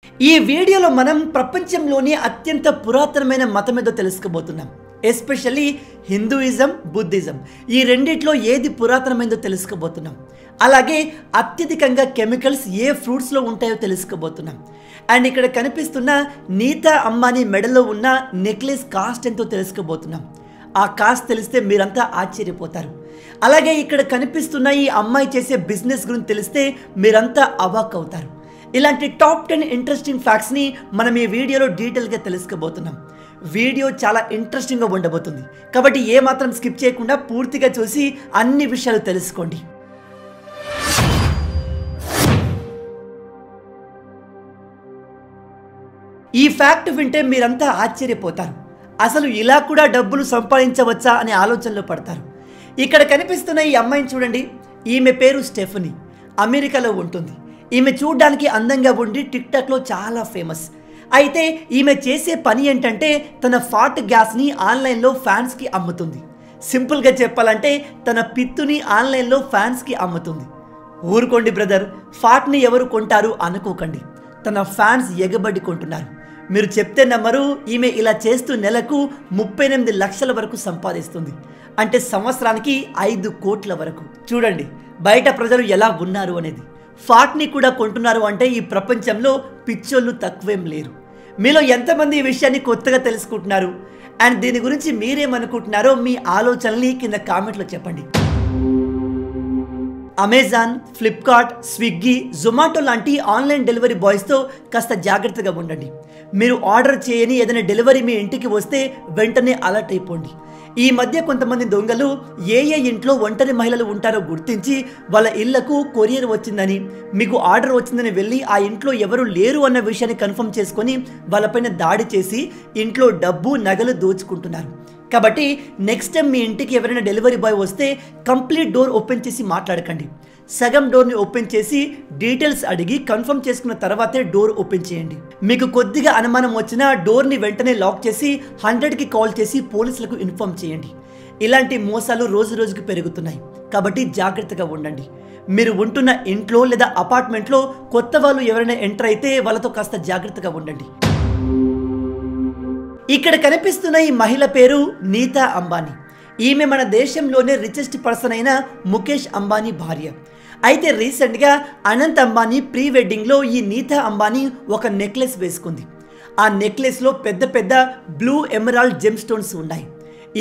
ఈ వీడియోలో మనం ప్రపంచంలోని అత్యంత పురాతనమైన మతం ఏదో తెలుసుకోబోతున్నాం. ఎస్పెషల్లీ హిందూయిజం, బుద్ధిజం ఈ రెండిట్లో ఏది పురాతనమైనదో తెలుసుకోబోతున్నాం. అలాగే అత్యధికంగా కెమికల్స్ ఏ ఫ్రూట్స్లో ఉంటాయో తెలుసుకోబోతున్నాం. అండ్ ఇక్కడ కనిపిస్తున్న నీతా అంబానీ మెడలో ఉన్న నెక్లెస్ కాస్ట్ ఎంతో తెలుసుకోబోతున్నాం. ఆ కాస్ట్ తెలిస్తే మీరంతా ఆశ్చర్యపోతారు. అలాగే ఇక్కడ కనిపిస్తున్న ఈ అమ్మాయి చేసే బిజినెస్ గురించి తెలిస్తే మీరంతా అవాక్ అవుతారు. ఇలాంటి టాప్ 10 ఇంట్రెస్టింగ్ ఫ్యాక్ట్స్ని మనం ఈ వీడియోలో డీటెయిల్గా తెలుసుకోబోతున్నాం. వీడియో చాలా ఇంట్రెస్టింగ్గా ఉండబోతుంది కాబట్టి ఏమాత్రం స్కిప్ చేయకుండా పూర్తిగా చూసి అన్ని విషయాలు తెలుసుకోండి. ఈ ఫ్యాక్ట్ వింటే మీరంతా ఆశ్చర్యపోతారు. అసలు ఇలా కూడా డబ్బులు సంపాదించవచ్చా అనే ఆలోచనలో పడతారు. ఇక్కడ కనిపిస్తున్న ఈ అమ్మాయిని చూడండి. ఈమె పేరు స్టెఫనీ. అమెరికాలో ఉంటుంది. ఈమె చూడ్డానికి అందంగా ఉండి టిక్టాక్లో చాలా ఫేమస్. అయితే ఈమె చేసే పని ఏంటంటే తన ఫాట్ గ్యాస్ని ఆన్లైన్లో ఫ్యాన్స్కి అమ్ముతుంది. సింపుల్గా చెప్పాలంటే తన పిత్తుని ఆన్లైన్లో ఫ్యాన్స్కి అమ్ముతుంది. ఊరుకోండి బ్రదర్, ఫాట్ని ఎవరు కొంటారు అనుకోకండి. తన ఫ్యాన్స్ ఎగబడి కొంటున్నారు. మీరు చెప్తే నమ్మరు. ఈమె ఇలా చేస్తూ నెలకు 38 లక్షల వరకు సంపాదిస్తుంది. అంటే సంవత్సరానికి 5 కోట్ల వరకు. చూడండి బయట ప్రజలు ఎలా ఉన్నారు అనేది. ఫాట్ని కూడా కొంటున్నారు అంటే ఈ ప్రపంచంలో పిచ్చోళ్ళు తక్కువేం లేరు. మీలో ఎంతమంది ఈ విషయాన్ని కొత్తగా తెలుసుకుంటున్నారు అండ్ దీని గురించి మీరేమనుకుంటున్నారో మీ ఆలోచనల్ని కింద కామెంట్లో చెప్పండి. అమెజాన్, ఫ్లిప్కార్ట్, స్విగ్గీ, జొమాటో లాంటి ఆన్లైన్ డెలివరీ బాయ్స్తో కాస్త జాగ్రత్తగా ఉండండి. మీరు ఆర్డర్ చేయని ఏదైనా డెలివరీ మీ ఇంటికి వస్తే వెంటనే అలర్ట్ అయిపోండి. ఈ మధ్య కొంతమంది దొంగలు ఏ ఇంట్లో ఒంటరి మహిళలు ఉంటారో గుర్తించి వాళ్ళ ఇళ్లకు కొరియర్ వచ్చిందని, మీకు ఆర్డర్ వచ్చిందని వెళ్ళి ఆ ఇంట్లో ఎవరు లేరు అన్న విషయాన్ని కన్ఫర్మ్ చేసుకొని వాళ్ళపైన దాడి చేసి ఇంట్లో డబ్బు, నగలు దోచుకుంటున్నారు. కాబట్టి నెక్స్ట్ టైం మీ ఇంటికి ఎవరైనా డెలివరీ బాయ్ వస్తే కంప్లీట్ డోర్ ఓపెన్ చేసి మాట్లాడకండి. సగం డోర్ని ఓపెన్ చేసి డీటెయిల్స్ అడిగి కన్ఫర్మ్ చేసుకున్న తర్వాతే డోర్ ఓపెన్ చేయండి. మీకు కొద్దిగా అనుమానం వచ్చినా డోర్ని వెంటనే లాక్ చేసి 100కి కాల్ చేసి పోలీసులకు ఇన్ఫార్మ్ చేయండి. ఇలాంటి మోసాలు రోజు రోజుకి పెరుగుతున్నాయి కాబట్టి జాగ్రత్తగా ఉండండి. మీరు ఉంటున్న ఇంట్లో లేదా అపార్ట్మెంట్లో కొత్త వాళ్ళు ఎవరైనా ఎంటర్ అయితే వాళ్ళతో కాస్త జాగ్రత్తగా ఉండండి. ఇక్కడ కనిపిస్తున్న ఈ మహిళ పేరు నీతా అంబానీ. ఈమె మన దేశంలోనే రిచెస్ట్ పర్సన్ అయిన ముఖేష్ అంబానీ భార్య. అయితే రీసెంట్గా అనంత్ అంబానీ ప్రీ వెడ్డింగ్లో ఈ నీతా అంబానీ ఒక నెక్లెస్ వేసుకుంది. ఆ నెక్లెస్లో పెద్ద పెద్ద బ్లూ ఎమరాల్డ్ జెమ్ స్టోన్స్ ఉన్నాయి.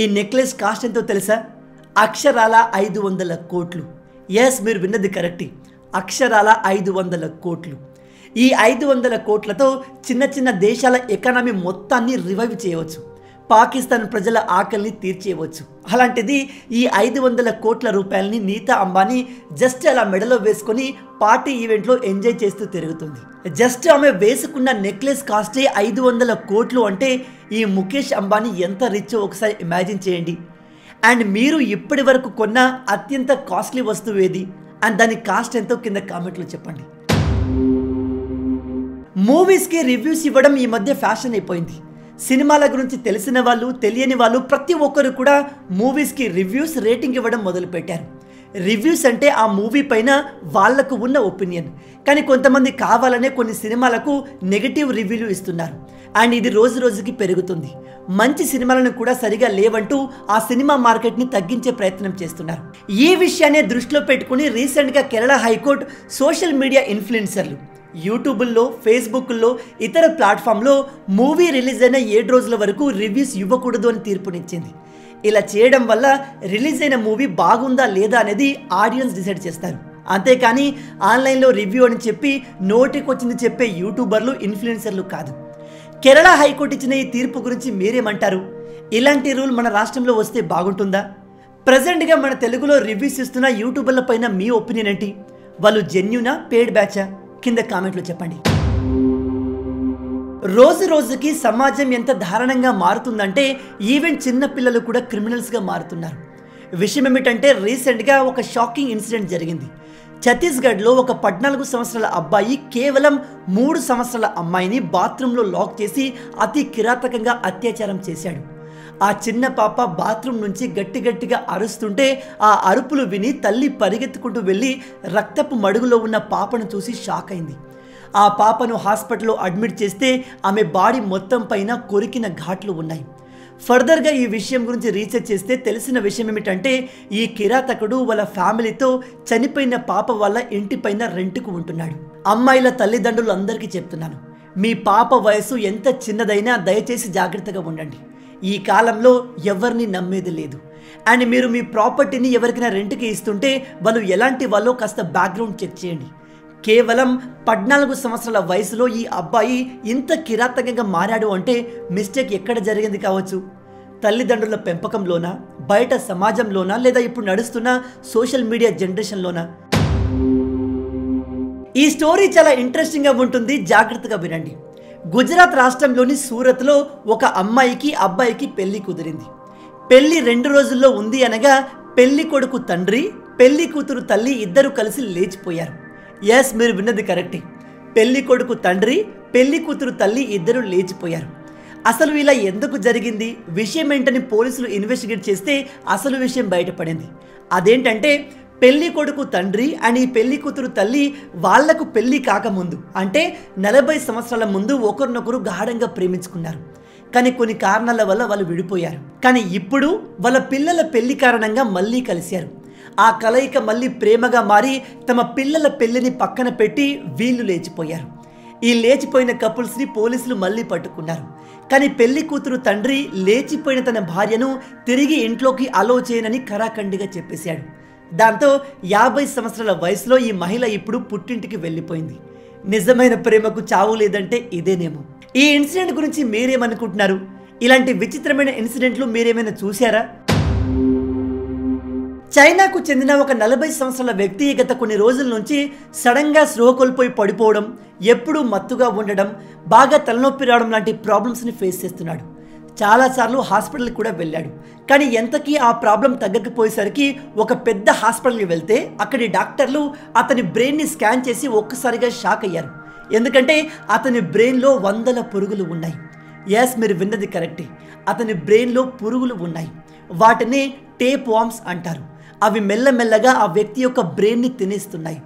ఈ నెక్లెస్ కాస్ట్ ఎంతో తెలుసా? అక్షరాల 500 కోట్లు. ఎస్, మీరు విన్నది కరెక్ట్. అక్షరాల 500 కోట్లు. ఈ 500 కోట్లతో చిన్న చిన్న దేశాల ఎకానమీ మొత్తాన్ని రివైవ్ చేయవచ్చు. పాకిస్తాన్ ప్రజల ఆకలిని తీర్చేయవచ్చు. అలాంటిది ఈ 500 కోట్ల రూపాయలని నీతా అంబానీ జస్ట్ అలా మెడలో వేసుకొని పార్టీ ఈవెంట్లో ఎంజాయ్ చేస్తూ తిరుగుతుంది. జస్ట్ ఆమె వేసుకున్న నెక్లెస్ కాస్టే 500 కోట్లు అంటే ఈ ముఖేష్ అంబానీ ఎంత రిచ్ ఒకసారి ఇమాజిన్ చేయండి. అండ్ మీరు ఇప్పటి వరకు కొన్న అత్యంత కాస్ట్లీ వస్తువు ఏది అండ్ దాని కాస్ట్ ఎంతో కింద కామెంట్లో చెప్పండి. మూవీస్కి రివ్యూస్ ఇవ్వడం ఈ మధ్య ఫ్యాషన్ అయిపోయింది. సినిమాల గురించి తెలిసిన వాళ్ళు, తెలియని వాళ్ళు ప్రతి ఒక్కరు కూడా మూవీస్కి రివ్యూస్, రేటింగ్ ఇవ్వడం మొదలుపెట్టారు. రివ్యూస్ అంటే ఆ మూవీ పైన వాళ్లకు ఉన్న ఒపీనియన్. కానీ కొంతమంది కావాలనే కొన్ని సినిమాలకు నెగటివ్ రివ్యూలు ఇస్తున్నారు. అండ్ ఇది రోజు రోజుకి పెరుగుతుంది. మంచి సినిమాలను కూడా సరిగా లేవంటూ ఆ సినిమా మార్కెట్ని తగ్గించే ప్రయత్నం చేస్తున్నారు. ఈ విషయాన్ని దృష్టిలో పెట్టుకుని రీసెంట్గా కేరళ హైకోర్టు సోషల్ మీడియా ఇన్ఫ్లుయెన్సర్లు యూట్యూబ్లో, ఫేస్బుక్లో, ఇతర ప్లాట్ఫామ్లో మూవీ రిలీజ్ అయిన 7 రోజుల వరకు రివ్యూస్ ఇవ్వకూడదు అని తీర్పునిచ్చింది. ఇలా చేయడం వల్ల రిలీజ్ అయిన మూవీ బాగుందా లేదా అనేది ఆడియన్స్ డిసైడ్ చేస్తారు. అంతేకాని ఆన్లైన్లో రివ్యూ అని చెప్పి నోటికి వచ్చింది చెప్పే యూట్యూబర్లు, ఇన్ఫ్లుయెన్సర్లు కాదు. కేరళ హైకోర్టు ఇచ్చిన ఈ తీర్పు గురించి మీరేమంటారు? ఇలాంటి రూల్ మన రాష్ట్రంలో వస్తే బాగుంటుందా? ప్రజెంట్గా మన తెలుగులో రివ్యూస్ ఇస్తున్న యూట్యూబర్ల పైన మీ ఒపీనియన్ ఏంటి? వాళ్ళు జెన్యూనా, పెయిడ్ బ్యాచా? కింద కామెంట్లో చెప్పండి. రోజు రోజుకి సమాజం ఎంత దారుణంగా మారుతుందంటే ఈవెన్ చిన్న పిల్లలు కూడా క్రిమినల్స్గా మారుతున్నారు. విషయం ఏమిటంటే రీసెంట్గా ఒక షాకింగ్ ఇన్సిడెంట్ జరిగింది. ఛత్తీస్గఢ్లో ఒక 14 సంవత్సరాల అబ్బాయి కేవలం 3 సంవత్సరాల అమ్మాయిని బాత్రూంలో లాక్ చేసి అతి కిరాతకంగా అత్యాచారం చేశాడు. ఆ చిన్న పాప బాత్రూమ్ నుంచి గట్టిగా అరుస్తుంటే ఆ అరుపులు విని తల్లి పరిగెత్తుకుంటూ వెళ్ళి రక్తపు మడుగులో ఉన్న పాపను చూసి షాక్ అయింది. ఆ పాపను హాస్పిటల్లో అడ్మిట్ చేస్తే ఆమె బాడీ మొత్తం పైన కొరికిన ఘాట్లు ఉన్నాయి. ఫర్దర్గా ఈ విషయం గురించి రీసెర్చ్ చేస్తే తెలిసిన విషయం ఏమిటంటే ఈ కిరాతకుడు వాళ్ళ ఫ్యామిలీతో చనిపోయిన పాప వాళ్ళ ఇంటిపైన రెంట్కు ఉంటున్నాడు. అమ్మాయిల తల్లిదండ్రులు అందరికీ చెప్తున్నాను, మీ పాప వయసు ఎంత చిన్నదైనా దయచేసి జాగ్రత్తగా ఉండండి. ఈ కాలంలో ఎవరిని నమ్మేది లేదు. అండ్ మీరు మీ ప్రాపర్టీని ఎవరికైనా రెంట్కి ఇస్తుంటే వాళ్ళు ఎలాంటి వాళ్ళో కాస్త బ్యాక్గ్రౌండ్ చెక్ చేయండి. కేవలం 14 సంవత్సరాల వయసులో ఈ అబ్బాయి ఇంత కిరాతకంగా మారాడు అంటే మిస్టేక్ ఎక్కడ జరిగింది కావచ్చు? తల్లిదండ్రుల పెంపకంలోనా, బయట సమాజంలోనా, లేదా ఇప్పుడు నడుస్తున్న సోషల్ మీడియా జనరేషన్లోనా? ఈ స్టోరీ చాలా ఇంట్రెస్టింగ్గా ఉంటుంది, జాగ్రత్తగా వినండి. గుజరాత్ రాష్ట్రంలోని సూరత్లో ఒక అమ్మాయికి అబ్బాయికి పెళ్లి కుదిరింది. పెళ్లి 2 రోజుల్లో ఉంది అనగా పెళ్లి కొడుకు తండ్రి, పెళ్లి కూతురు తల్లి ఇద్దరు కలిసి లేచిపోయారు. ఎస్, మీరు విన్నది కరెక్టే. పెళ్లి కొడుకు తండ్రి, పెళ్లి కూతురు తల్లి ఇద్దరు లేచిపోయారు. అసలు ఇలా ఎందుకు జరిగింది, విషయం ఏంటని పోలీసులు ఇన్వెస్టిగేట్ చేస్తే అసలు విషయం బయటపడింది. అదేంటంటే పెళ్లి కొడుకు తండ్రి అండ్ ఈ పెళ్లి కూతురు తల్లి వాళ్లకు పెళ్లి కాకముందు అంటే 40 సంవత్సరాల ముందు ఒకరినొకరు గాఢంగా ప్రేమించుకున్నారు. కానీ కొన్ని కారణాల వల్ల వాళ్ళు విడిపోయారు. కానీ ఇప్పుడు వాళ్ళ పిల్లల పెళ్లి కారణంగా మళ్ళీ కలిశారు. ఆ కలయిక మళ్ళీ ప్రేమగా మారి తమ పిల్లల పెళ్లిని పక్కన పెట్టి వీళ్ళు లేచిపోయారు. ఈ లేచిపోయిన కపుల్స్ని పోలీసులు మళ్ళీ పట్టుకున్నారు. కానీ పెళ్లి కూతురు తండ్రి లేచిపోయిన తన భార్యను తిరిగి ఇంట్లోకి అలో చేయనని ఖరాఖండిగా చెప్పేశాడు. దాంతో 50 సంవత్సరాల వయసులో ఈ మహిళ ఇప్పుడు పుట్టింటికి వెళ్ళిపోయింది. నిజమైన ప్రేమకు చావు లేదంటే ఇదేనేమో. ఈ ఇన్సిడెంట్ గురించి మీరేమనుకుంటున్నారు? ఇలాంటి విచిత్రమైన ఇన్సిడెంట్లు మీరేమైనా చూశారా? చైనాకు చెందిన ఒక 40 సంవత్సరాల వ్యక్తి గత కొన్ని రోజుల నుంచి సడన్గా స్పృహ కోల్పోయి పడిపోవడం, ఎప్పుడూ మత్తుగా ఉండడం, బాగా తలనొప్పి రావడం లాంటి ప్రాబ్లమ్స్ని ఫేస్ చేస్తున్నాడు. చాలాసార్లు హాస్పిటల్కి కూడా వెళ్ళాడు. కానీ ఎంతకీ ఆ ప్రాబ్లం తగ్గకపోయేసరికి ఒక పెద్ద హాస్పిటల్కి వెళ్తే అక్కడి డాక్టర్లు అతని బ్రెయిన్ని స్కాన్ చేసి ఒక్కసారిగా షాక్ అయ్యారు. ఎందుకంటే అతని బ్రెయిన్లో 100 పురుగులు ఉన్నాయి. ఎస్, మీరు విన్నది కరెక్టే. అతని బ్రెయిన్లో పురుగులు ఉన్నాయి. వాటిని టేప్ వామ్స్ అంటారు. అవి మెల్లమెల్లగా ఆ వ్యక్తి యొక్క బ్రెయిన్ని తినేస్తున్నాయి.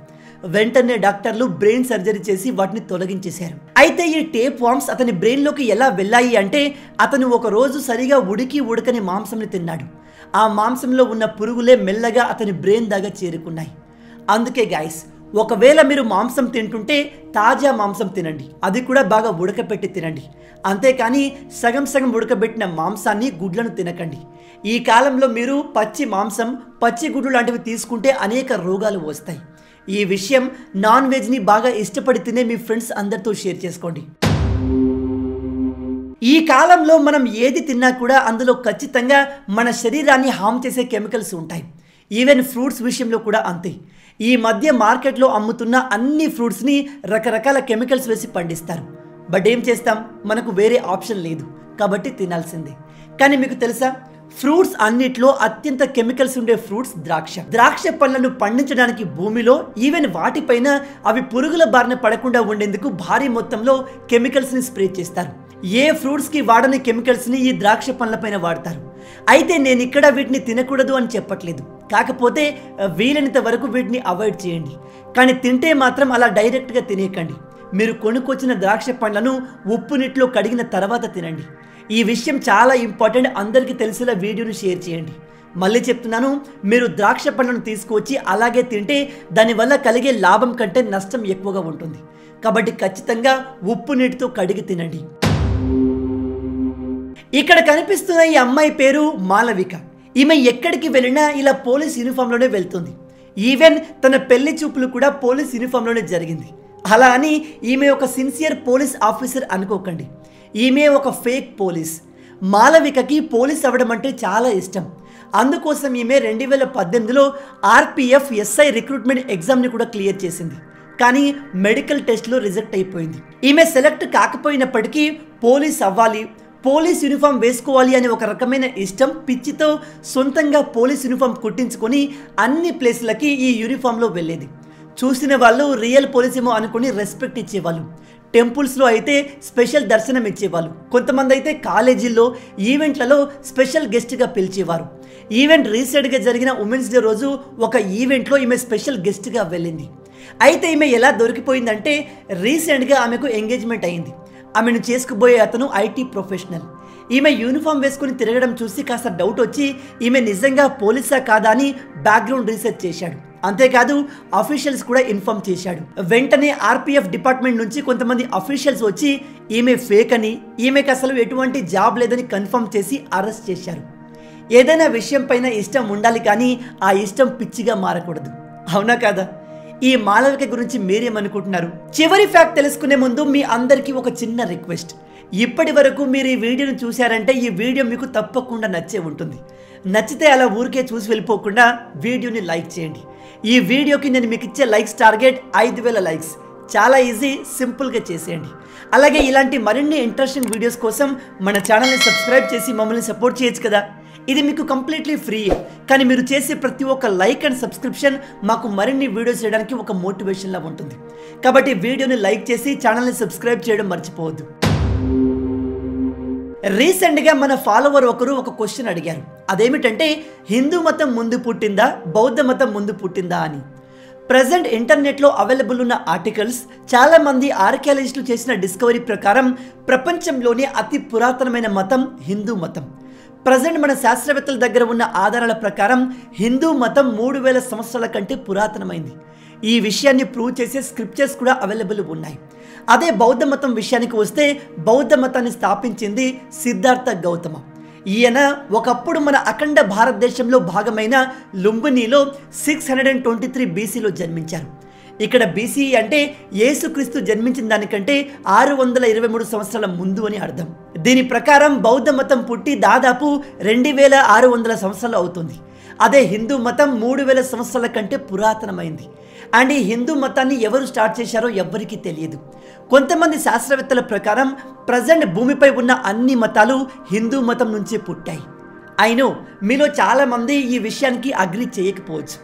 వెంటనే డాక్టర్లు బ్రెయిన్ సర్జరీ చేసి వాటిని తొలగించేశారు. అయితే ఈ టేప్ వామ్స్ అతని బ్రెయిన్లోకి ఎలా వెళ్ళాయి అంటే అతను ఒక రోజు సరిగా ఉడకని మాంసంని తిన్నాడు. ఆ మాంసంలో ఉన్న పురుగులే మెల్లగా అతని బ్రెయిన్ దాకా చేరుకున్నాయి. అందుకే గైస్, ఒకవేళ మీరు మాంసం తింటుంటే తాజా మాంసం తినండి, అది కూడా బాగా ఉడకపెట్టి తినండి. అంతేకాని సగం సగం ఉడకబెట్టిన మాంసాన్ని, గుడ్లను తినకండి. ఈ కాలంలో మీరు పచ్చి మాంసం, పచ్చి గుడ్లు లాంటివి తీసుకుంటే అనేక రోగాలు వస్తాయి. ఈ విషయం నాన్ వెజ్ని బాగా ఇష్టపడి తినే మీ ఫ్రెండ్స్ అందరితో షేర్ చేసుకోండి. ఈ కాలంలో మనం ఏది తిన్నా కూడా అందులో ఖచ్చితంగా మన శరీరాన్ని హామ్ చేసే కెమికల్స్ ఉంటాయి. ఈవెన్ ఫ్రూట్స్ విషయంలో కూడా అంతే. ఈ మధ్య మార్కెట్లో అమ్ముతున్న అన్ని ఫ్రూట్స్ని రకరకాల కెమికల్స్ వేసి పండిస్తారు. బట్ ఏం చేస్తాం, మనకు వేరే ఆప్షన్ లేదు కాబట్టి తినాల్సిందే. కానీ మీకు తెలుసా, ఫ్రూట్స్ అన్నిట్లో అత్యంత కెమికల్స్ ఉండే ఫ్రూట్స్ ద్రాక్ష పండ్లను పండించడానికి భూమిలో ఈవెన్ వాటిపైన అవి పురుగుల బారిన పడకుండా ఉండేందుకు భారీ మొత్తంలో కెమికల్స్ని స్ప్రే చేస్తారు. ఏ ఫ్రూట్స్కి వాడని కెమికల్స్ని ఈ ద్రాక్ష పండ్లపైన వాడతారు. అయితే నేను ఇక్కడ వీటిని తినకూడదు అని చెప్పట్లేదు, కాకపోతే వీలైనంత వరకు వీటిని అవాయిడ్ చేయండి. కానీ తింటే మాత్రం అలా డైరెక్ట్గా తినేయకండి. మీరు కొనుక్కొచ్చిన ద్రాక్ష పండ్లను ఉప్పు నీటిలో కడిగిన తర్వాత తినండి. ఈ విషయం చాలా ఇంపార్టెంట్, అందరికీ తెలిసేలా వీడియోను షేర్ చేయండి. మళ్ళీ చెప్తున్నాను, మీరు ద్రాక్ష పండ్లను తీసుకొచ్చి అలాగే తింటే దానివల్ల కలిగే లాభం కంటే నష్టం ఎక్కువగా ఉంటుంది. కాబట్టి ఖచ్చితంగా ఉప్పు నీటితో కడిగి తినండి. ఇక్కడ కనిపిస్తున్న ఈ అమ్మాయి పేరు మాలవిక. ఈమె ఎక్కడికి వెళ్ళినా ఇలా పోలీస్ యూనిఫామ్లోనే వెళ్తుంది. ఈవెన్ తన పెళ్లి చూపులు కూడా పోలీస్ యూనిఫామ్లోనే జరిగింది. అలా అని ఈమె ఒక సిన్సియర్ పోలీస్ ఆఫీసర్ అనుకోకండి. ఈమె ఒక ఫేక్ పోలీస్. మాలవికకి పోలీస్ అవ్వడం అంటే చాలా ఇష్టం. అందుకోసం ఈమె 2018లో RPF SI రిక్రూట్మెంట్ ఎగ్జామ్ని కూడా క్లియర్ చేసింది. కానీ మెడికల్ టెస్ట్లో రిజెక్ట్ అయిపోయింది. ఈమె సెలెక్ట్ కాకపోయినప్పటికీ పోలీస్ అవ్వాలి, పోలీస్ యూనిఫామ్ వేసుకోవాలి అనే ఒక రకమైన ఇష్టం, పిచ్చితో సొంతంగా పోలీస్ యూనిఫామ్ కుట్టించుకొని అన్ని ప్లేస్లకి ఈ యూనిఫామ్లో వెళ్ళేది. చూసిన వాళ్ళు రియల్ పోలీస్ ఏమో అనుకుని రెస్పెక్ట్ ఇచ్చేవాళ్ళు. టెంపుల్స్లో అయితే స్పెషల్ దర్శనం ఇచ్చేవాళ్ళు. కొంతమంది అయితే కాలేజీల్లో ఈవెంట్లలో స్పెషల్ గెస్ట్గా పిలిచేవారు. ఈవెంట్ రీసెంట్గా జరిగిన ఉమెన్స్ డే రోజు ఒక ఈవెంట్లో ఈమె స్పెషల్ గెస్ట్గా వెళ్ళింది. అయితే ఈమె ఎలా దొరికిపోయిందంటే రీసెంట్గా ఆమెకు ఎంగేజ్మెంట్ అయింది. ఆమెను చేసుకుపోయే అతను ఐటీ ప్రొఫెషనల్. ఈమె యూనిఫామ్ వేసుకుని తిరగడం చూసి కాస్త డౌట్ వచ్చి ఈమె నిజంగా పోలీసా కాదా అని బ్యాక్గ్రౌండ్ రీసెర్చ్ చేశాడు. అంతేకాదు అఫీషియల్స్ కూడా ఇన్ఫార్మ్ చేశాడు. వెంటనే ఆర్పీఎఫ్ డిపార్ట్మెంట్ నుంచి కొంతమంది అఫీషియల్స్ వచ్చి ఈమె ఫేక్ అని, ఈమెకు అసలు ఎటువంటి జాబ్ లేదని కన్ఫర్మ్ చేసి అరెస్ట్ చేశారు. ఏదైనా విషయం పైన ఇష్టం ఉండాలి కానీ ఆ ఇష్టం పిచ్చిగా మారకూడదు. అవునా కాదా? ఈ మాలవిక గురించి మీరేమనుకుంటున్నారు? చివరి ఫ్యాక్ట్ తెలుసుకునే ముందు మీ అందరికీ ఒక చిన్న రిక్వెస్ట్. ఇప్పటి వరకు మీరు ఈ వీడియోను చూశారంటే ఈ వీడియో మీకు తప్పకుండా నచ్చే ఉంటుంది. నచ్చితే అలా ఊరికే చూసి వెళ్ళిపోకుండా వీడియోని లైక్ చేయండి. ఈ వీడియోకి నేను మీకు ఇచ్చే లైక్స్ టార్గెట్ 5000 లైక్స్. చాలా ఈజీ, సింపుల్గా చేసేయండి. అలాగే ఇలాంటి మరిన్ని ఇంట్రెస్టింగ్ వీడియోస్ కోసం మన ఛానల్ని సబ్స్క్రైబ్ చేసి మమ్మల్ని సపోర్ట్ చేయొచ్చు కదా. ఇది మీకు కంప్లీట్లీ ఫ్రీ, కానీ మీరు చేసే ప్రతి ఒక్క లైక్ అండ్ సబ్స్క్రిప్షన్ మాకు మరిన్ని వీడియోస్ చేయడానికి ఒక మోటివేషన్లా ఉంటుంది. కాబట్టి వీడియోని లైక్ చేసి ఛానల్ని సబ్స్క్రైబ్ చేయడం మర్చిపోవద్దు. రీసెంట్గా మన ఫాలోవర్ ఒకరు ఒక క్వశ్చన్ అడిగారు. అదేమిటంటే హిందూ మతం ముందు పుట్టిందా, బౌద్ధ మతం ముందు పుట్టిందా అని. ప్రజెంట్ ఇంటర్నెట్లో అవైలబుల్ ఉన్న ఆర్టికల్స్, చాలామంది ఆర్కియాలజిస్టులు చేసిన డిస్కవరీ ప్రకారం ప్రపంచంలోనే అతి పురాతనమైన మతం హిందూ మతం. ప్రజెంట్ మన శాస్త్రవేత్తల దగ్గర ఉన్న ఆధారాల ప్రకారం హిందూ మతం 3000 సంవత్సరాల కంటే పురాతనమైంది. ఈ విషయాన్ని ప్రూవ్ చేసే స్క్రిప్చర్స్ కూడా అవైలబుల్ ఉన్నాయి. అదే బౌద్ధ మతం విషయానికి వస్తే బౌద్ధ మతాన్ని స్థాపించింది సిద్ధార్థ గౌతమ. ఈయన ఒకప్పుడు మన అఖండ భారతదేశంలో భాగమైన లుంబినీలో 623 బీసీలో జన్మించారు. ఇక్కడ బీసీ అంటే యేసుక్రీస్తు జన్మించిన దానికంటే 623 సంవత్సరాల ముందు అని అర్థం. దీని ప్రకారం బౌద్ధ మతం పుట్టి దాదాపు 2600 సంవత్సరాలు అవుతుంది. అదే హిందూ మతం 3000 సంవత్సరాల కంటే పురాతనమైంది. అండ్ ఈ హిందూ మతాన్ని ఎవరు స్టార్ట్ చేశారో ఎవ్వరికీ తెలియదు. కొంతమంది శాస్త్రవేత్తల ప్రకారం ప్రజెంట్ భూమిపై ఉన్న అన్ని మతాలు హిందూ మతం నుంచే పుట్టాయి. అయినో మీలో చాలామంది ఈ విషయానికి అగ్రి చేయకపోవచ్చు.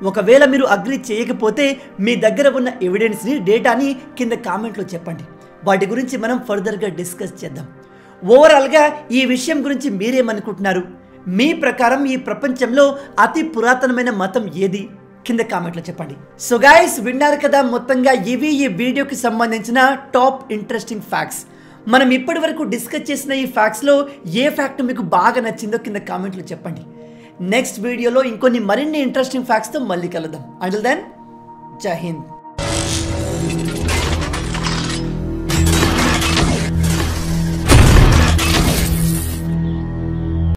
ఒకవేళ మీరు అగ్రి చేయకపోతే మీ దగ్గర ఉన్న ఎవిడెన్స్ని, డేటాని కింద కామెంట్లో చెప్పండి. వాటి గురించి మనం ఫర్దర్గా డిస్కస్ చేద్దాం. ఓవరాల్గా ఈ విషయం గురించి మీరేమనుకుంటున్నారు? మీ ప్రకారం ఈ ప్రపంచంలో అతి పురాతనమైన మతం ఏది? కింద కామెంట్లో చెప్పండి. సో గైస్, విన్నారు కదా, మొత్తంగా ఇవి ఈ వీడియోకి సంబంధించిన టాప్ ఇంట్రెస్టింగ్ ఫ్యాక్ట్స్. మనం ఇప్పటి వరకు డిస్కస్ చేసిన ఈ ఫ్యాక్ట్స్లో ఏ ఫ్యాక్ట్ మీకు బాగా నచ్చిందో కింద కామెంట్లో చెప్పండి. నెక్స్ట్ వీడియోలో ఇంకొన్ని మరిన్ని ఇంట్రెస్టింగ్ ఫ్యాక్ట్స్తో మళ్ళీ కలుద్దాం. అంటిల్ దెన్, జై హింద్.